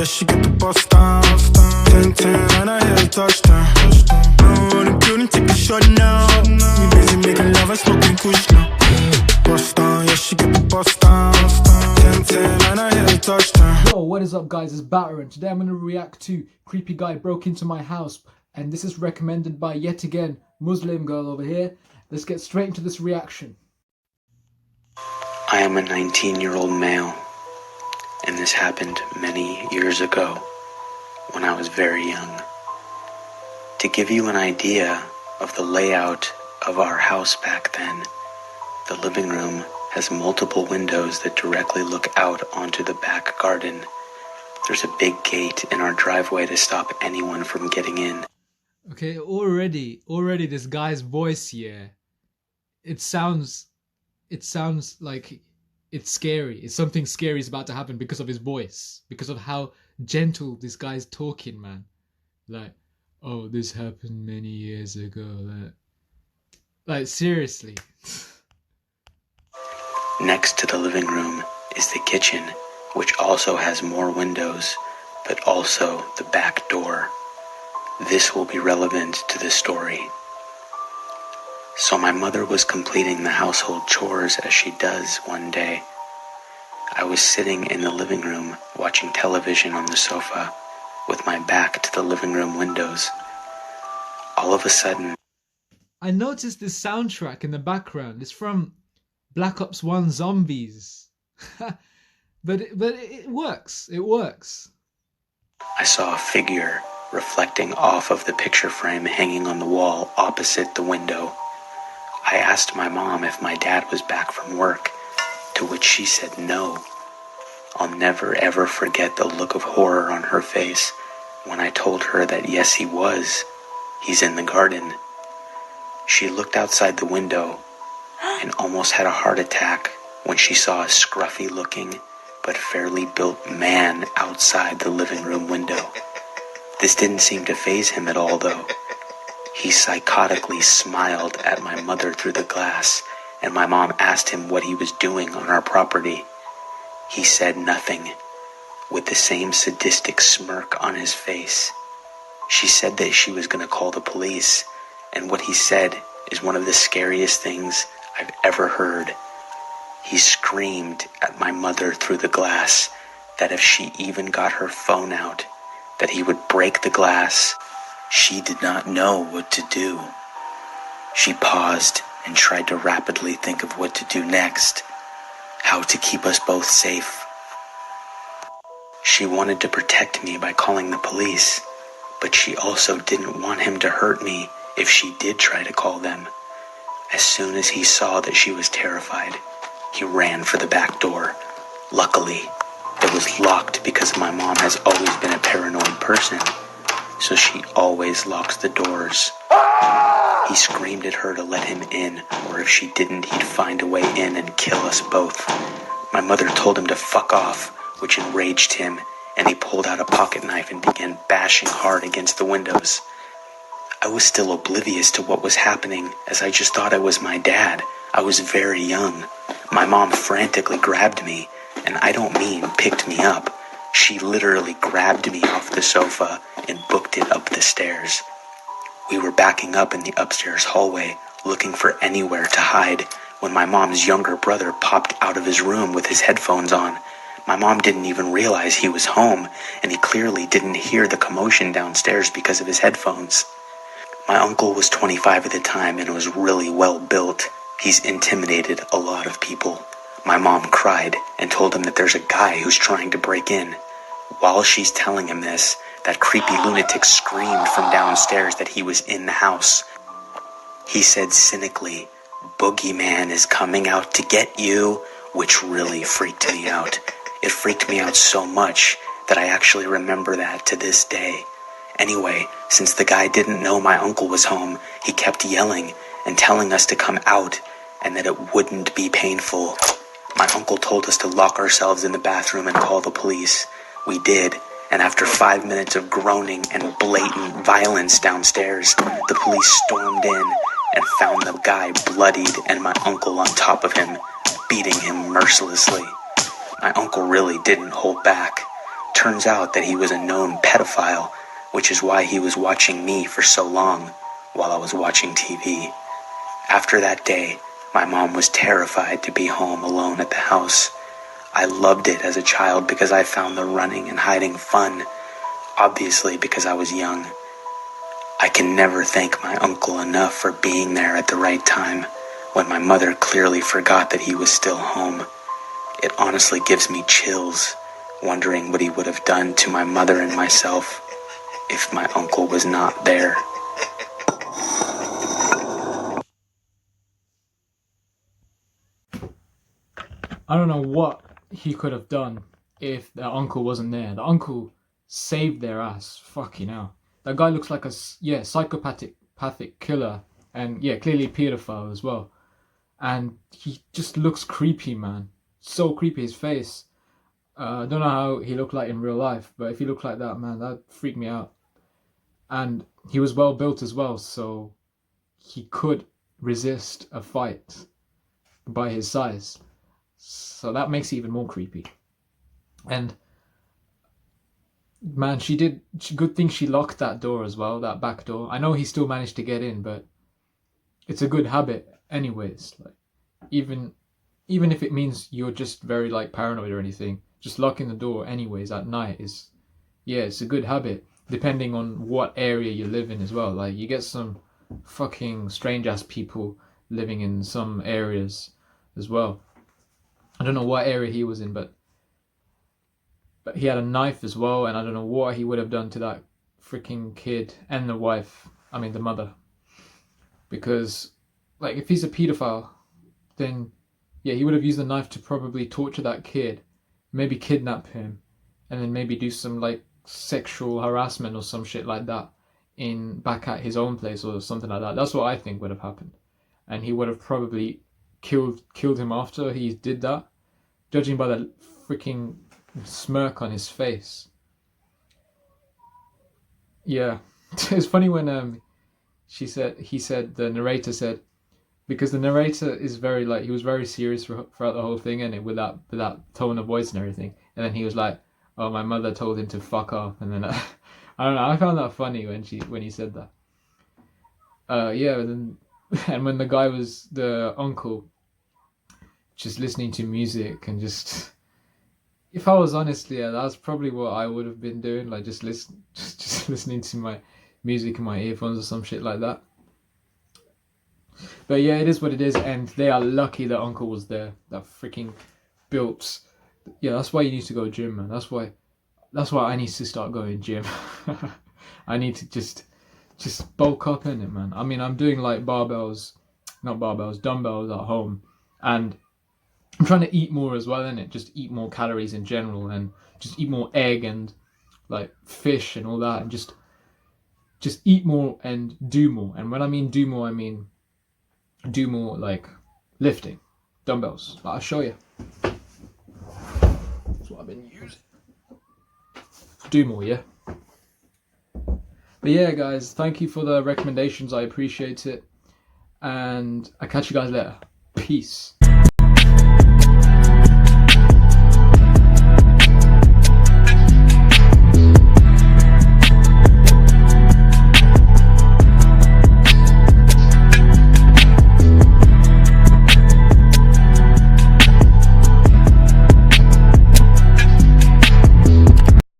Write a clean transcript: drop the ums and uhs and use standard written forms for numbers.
she get the bus down. 10-10 and I hit a touchdown. I'm on the building, take a shot now. We busy making love and smoking kush now. Bus down, yeah, she get the bus down. 10-10 and I hit a touchdown. Yo, what is up guys, it's Batter, and today I'm going to react to Creepy Guy Broke Into My House, and this is recommended by, yet again, Muslim girl over here. Let's get straight into this reaction. I am a 19-year-old male, and this happened many years ago when I was very young. To give you an idea of the layout of our house back then, the living room has multiple windows that directly look out onto the back garden. There's a big gate in our driveway to stop anyone from getting in. Okay, already this guy's voice here, it sounds like it's scary. It's something scary is about to happen because of his voice, because of how gentle this guy's talking, man. Like, oh, this happened many years ago. Like seriously. Next to the living room is the kitchen, which also has more windows, but also the back door. This will be relevant to the story. So my mother was completing the household chores as she does one day. I was sitting in the living room watching television on the sofa with my back to the living room windows. All of a sudden, I noticed this soundtrack in the background. It's from Black Ops 1 Zombies. but it works. It works. I saw a figure reflecting off of the picture frame hanging on the wall opposite the window. I asked my mom if my dad was back from work, to which she said no. I'll never ever forget the look of horror on her face when I told her that yes, he was. He's in the garden. She looked outside the window and almost had a heart attack when she saw a scruffy looking but fairly built man outside the living room window. This didn't seem to faze him at all though. He psychotically smiled at my mother through the glass, and my mom asked him what he was doing on our property. He said nothing, with the same sadistic smirk on his face. She said that she was going to call the police, and what he said is one of the scariest things I've ever heard. He screamed at my mother through the glass that if she even got her phone out, that he would break the glass. She did not know what to do. She paused and tried to rapidly think of what to do next, how to keep us both safe. She wanted to protect me by calling the police, but she also didn't want him to hurt me if she did try to call them. As soon as he saw that she was terrified, he ran for the back door. Luckily, it was locked because my mom has always been a paranoid person, so she always locks the doors. He screamed at her to let him in, or if she didn't, he'd find a way in and kill us both. My mother told him to fuck off, which enraged him, and he pulled out a pocket knife and began bashing hard against the windows. I was still oblivious to what was happening, as I just thought I was my dad. I was very young. My mom frantically grabbed me, and I don't mean picked me up. She literally grabbed me off the sofa and booked it up the stairs. We were backing up in the upstairs hallway, looking for anywhere to hide, when my mom's younger brother popped out of his room with his headphones on. My mom didn't even realize he was home, and he clearly didn't hear the commotion downstairs because of his headphones. My uncle was 25 at the time and was really well built. He's intimidated a lot of people. My mom cried and told him that there's a guy who's trying to break in. While she's telling him this, that creepy lunatic screamed from downstairs that he was in the house. He said cynically, "Boogeyman is coming out to get you," which really freaked me out. It freaked me out so much that I actually remember that to this day. Anyway, since the guy didn't know my uncle was home, he kept yelling and telling us to come out and that it wouldn't be painful. My uncle told us to lock ourselves in the bathroom and call the police. We did, and after 5 minutes of groaning and blatant violence downstairs, the police stormed in and found the guy bloodied and my uncle on top of him, beating him mercilessly. My uncle really didn't hold back, turns out that he was a known pedophile, which is why he was watching me for so long while I was watching TV. After that day, my mom was terrified to be home alone at the house. I loved it as a child because I found the running and hiding fun, obviously because I was young. I can never thank my uncle enough for being there at the right time when my mother clearly forgot that he was still home. It honestly gives me chills, wondering what he would have done to my mother and myself if my uncle was not there. I don't know what he could have done if the uncle wasn't there. The uncle saved their ass. Fucking hell. That guy looks like a psychopathic killer, and clearly pedophile as well. And he just looks creepy, man. So creepy, his face. I don't know how he looked like in real life, but if he looked like that, man, that freaked me out. And he was well built as well, so he could resist a fight by his size. So that makes it even more creepy. And man, good thing she locked that door as well, that back door. I know he still managed to get in, but it's a good habit anyways. Like even if it means you're just very like paranoid or anything, just locking the door anyways at night is it's a good habit, depending on what area you live in as well. Like you get some fucking strange ass people living in some areas as well. I don't know what area he was in, but he had a knife as well, and I don't know what he would have done to that freaking kid and the wife. I mean, the mother. Because, like, if he's a pedophile, then, he would have used the knife to probably torture that kid, maybe kidnap him, and then maybe do some, like, sexual harassment or some shit like that back at his own place or something like that. That's what I think would have happened. And he would have probably killed him after he did that, judging by the freaking smirk on his face. It's funny when he said the narrator said, because the narrator is very like, he was very serious throughout the whole thing, and with that tone of voice and everything, and then he was like, oh, my mother told him to fuck off, and then I don't know, I found that funny when he said that. And when the guy was the uncle, just listening to music and just, if I was honest, that's probably what I would have been doing, like just listening to my music in my earphones or some shit like that. But it is what it is, and they are lucky that uncle was there. That freaking built. That's why you need to go gym, man. That's why I need to start going gym. I need to just bulk up in it, man. I mean, I'm doing like dumbbells at home, and I'm trying to eat more as well, innit? Just eat more calories in general, and just eat more egg and like fish and all that, and just eat more and do more. And when I mean do more, I mean do more like lifting, dumbbells. I'll show you. That's what I've been using. Do more, yeah. But guys, thank you for the recommendations. I appreciate it, and I'll catch you guys later. Peace.